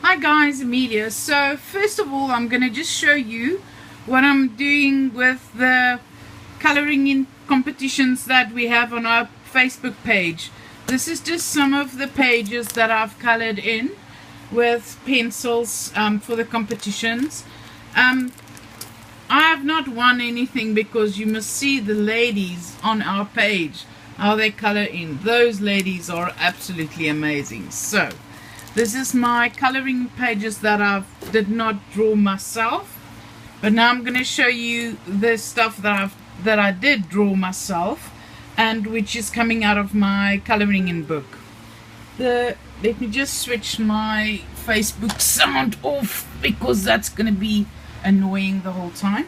Hi guys, Amelia. So first of all, I'm going to just show you what I'm doing with the coloring in competitions that we have on our Facebook page. This is just some of the pages that I've colored in with pencils for the competitions. I have not won anything because you must see the ladies on our page, how they color in. Those ladies are absolutely amazing. So this is my coloring pages that I did not draw myself, but now I'm going to show you the stuff that I did draw myself, and which is coming out of my coloring in book. Let me just switch my Facebook sound off because that's going to be annoying the whole time.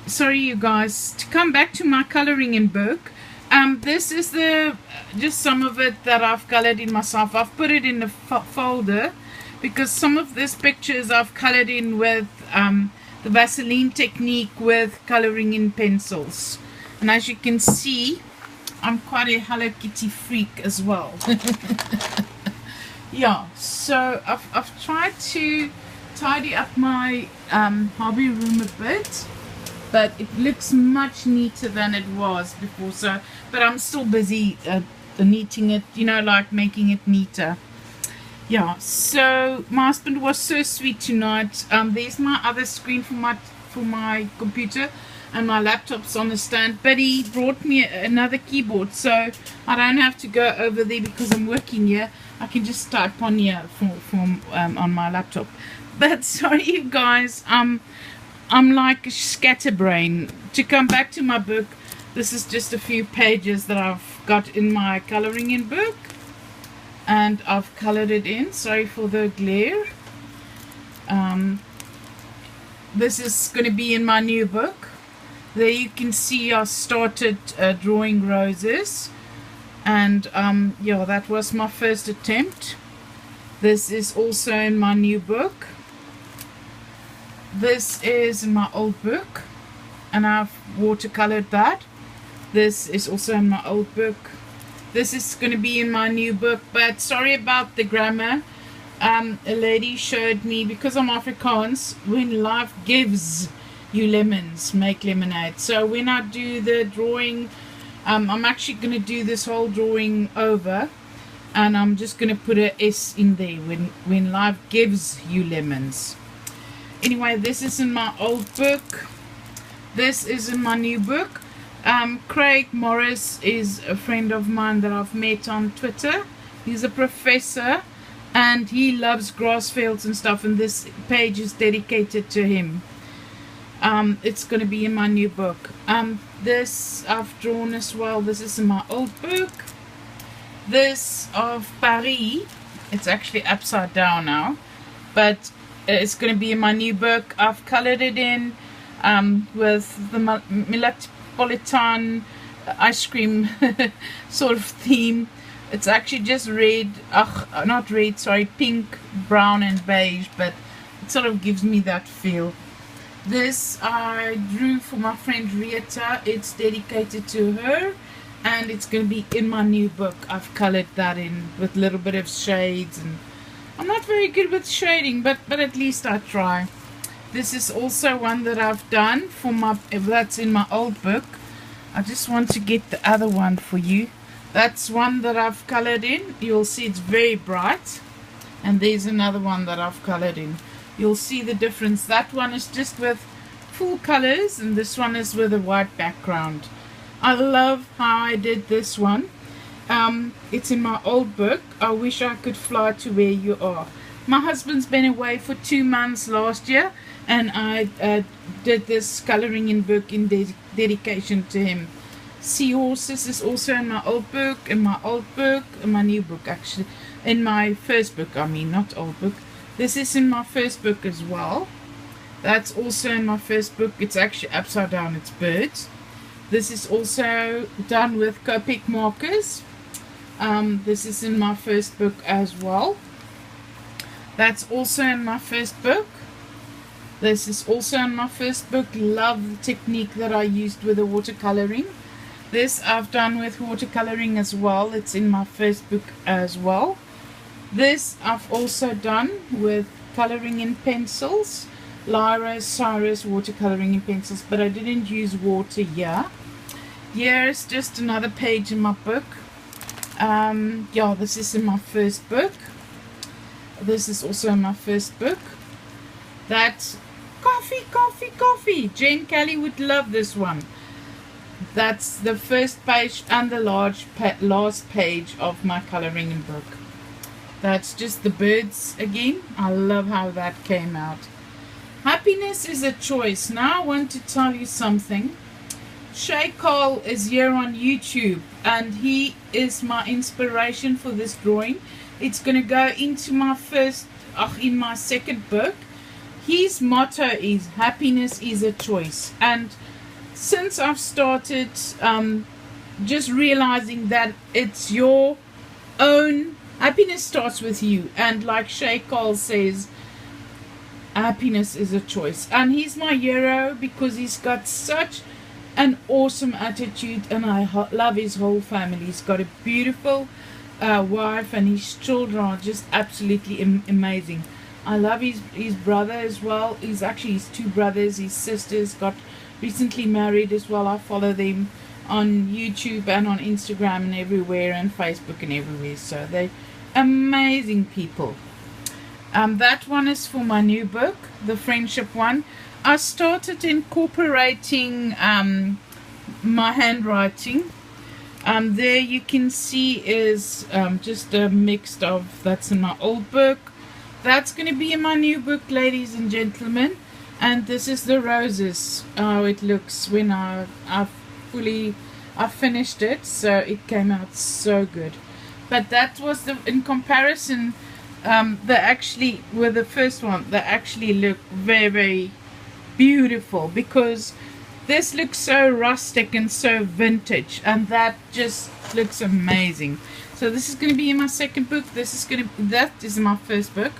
Sorry you guys. To come back to my coloring in book, this is just some of it that I've colored in myself. I've put it in the folder because some of these pictures I've colored in with the Vaseline technique with coloring in pencils. And as you can see, I'm quite a Hello Kitty freak as well. Yeah, so I've tried to tidy up my hobby room a bit, but it looks much neater than it was before. So, but I'm still busy neating it, you know, like making it neater. Yeah, so my husband was so sweet tonight. There's my other screen for my computer, and my laptop's on the stand, but he brought me another keyboard, so I don't have to go over there because I'm working here. I can just type on here on my laptop. But sorry you guys, I'm like a scatterbrain. To come back to my book, this is just a few pages that I've got in my coloring in book, and I've colored it in. Sorry for the glare. This is going to be in my new book. There you can see I started drawing roses, and yeah, that was my first attempt. This is also in my new book. This is in my old book, and I've watercolored that. This is also in my old book. This is going to be in my new book, but sorry about the grammar. A lady showed me, because I'm Afrikaans, when life gives you lemons, make lemonade. So when I do the drawing, I'm actually going to do this whole drawing over, and I'm just going to put a S in there, when life gives you lemons. Anyway, this is in my old book. This is in my new book. Craig Morris is a friend of mine that I've met on Twitter. He's a professor, and he loves grass fields and stuff, and this page is dedicated to him. It's going to be in my new book. This I've drawn as well. This is in my old book. This of Paris, it's actually upside down now, but it's going to be in my new book. I've colored it in with the Melapolitan ice cream sort of theme. It's actually just red, not red, sorry, pink, brown and beige, but it sort of gives me that feel. This I drew for my friend Rita. It's dedicated to her, and it's going to be in my new book. I've colored that in with a little bit of shades, and I'm not very good with shading, but at least I try. This is also one that I've done for that's in my old book. I just want to get the other one for you. That's one that I've colored in. You'll see it's very bright. And there's another one that I've colored in. You'll see the difference. That one is just with full colors, and this one is with a white background. I love how I did this one. It's in my old book. I wish I could fly to where you are. My husband's been away for 2 months last year, and I did this coloring in book in dedication to him. Seahorses is also in my old book, in my new book actually. In my first book, I mean, not old book. This is in my first book as well. That's also in my first book. It's actually upside down, it's birds. This is also done with Copic markers. This is in my first book as well. That's also in my first book. This is also in my first book. Love the technique that I used with the watercoloring. This I've done with watercoloring as well. It's in my first book as well. This I've also done with coloring in pencils, Lyra Cyrus watercoloring in pencils, but I didn't use water here. Here's just another page in my book. Yeah, this is in my first book. This is also in my first book. That's coffee. Jane Kelly would love this one. That's the first page and the last page of my coloring in book. That's just the birds again. I love how that came out. Happiness is a choice. Now I want to tell you something. Shay Cole is here on YouTube, and he is my inspiration for this drawing. It's going to go into my in my second book. His motto is happiness is a choice, and since I've started just realizing that it's your own happiness starts with you, and like Shay Cole says, happiness is a choice. And he's my hero because he's got such an awesome attitude, and I love his whole family. He's got a beautiful wife, and his children are just absolutely amazing. I love his brother as well. He's actually his two brothers. His sisters got recently married as well. I follow them on YouTube and on Instagram and everywhere, and Facebook and everywhere. So they're amazing people. That one is for my new book, the friendship one. I started incorporating my handwriting. There you can see is just a mix of, that's in my old book. That's going to be in my new book, ladies and gentlemen. And this is the roses, how it looks when I finished it. So it came out so good. But that was in comparison, they actually, with the first one, they actually look very, very beautiful, because this looks so rustic and so vintage, and that just looks amazing. So this is going to be in my second book. That is my first book.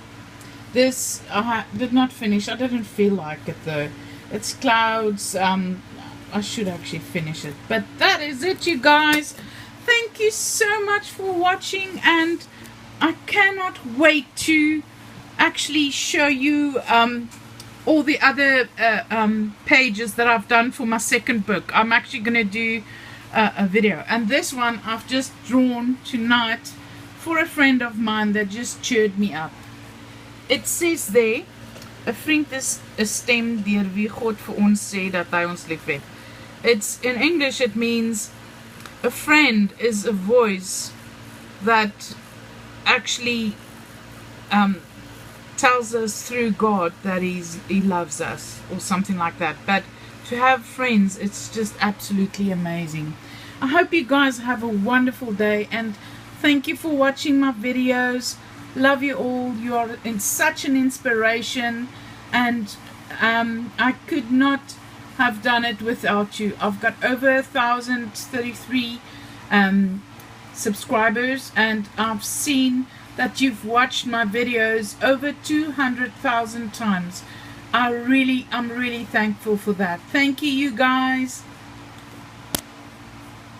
This I did not finish. I didn't feel like it though. It's clouds. I should actually finish it. But that is it, you guys. Thank you so much for watching, and I cannot wait to actually show you all the other pages that I've done for my second book. I'm actually going to do a video, and this one I've just drawn tonight for a friend of mine that just cheered me up. It says there, 'n vriend is 'n stem deur wie God vir ons sê dat hy ons liefhet. It's in English, it means a friend is a voice that actually tells us through God that he loves us, or something like that. But to have friends, it's just absolutely amazing. I hope you guys have a wonderful day, and thank you for watching my videos. Love you all. You are such an inspiration, and I could not have done it without you. I've got over 1,033 subscribers, and I've seen that you've watched my videos over 200,000 times. I'm really thankful for that. Thank you, you guys.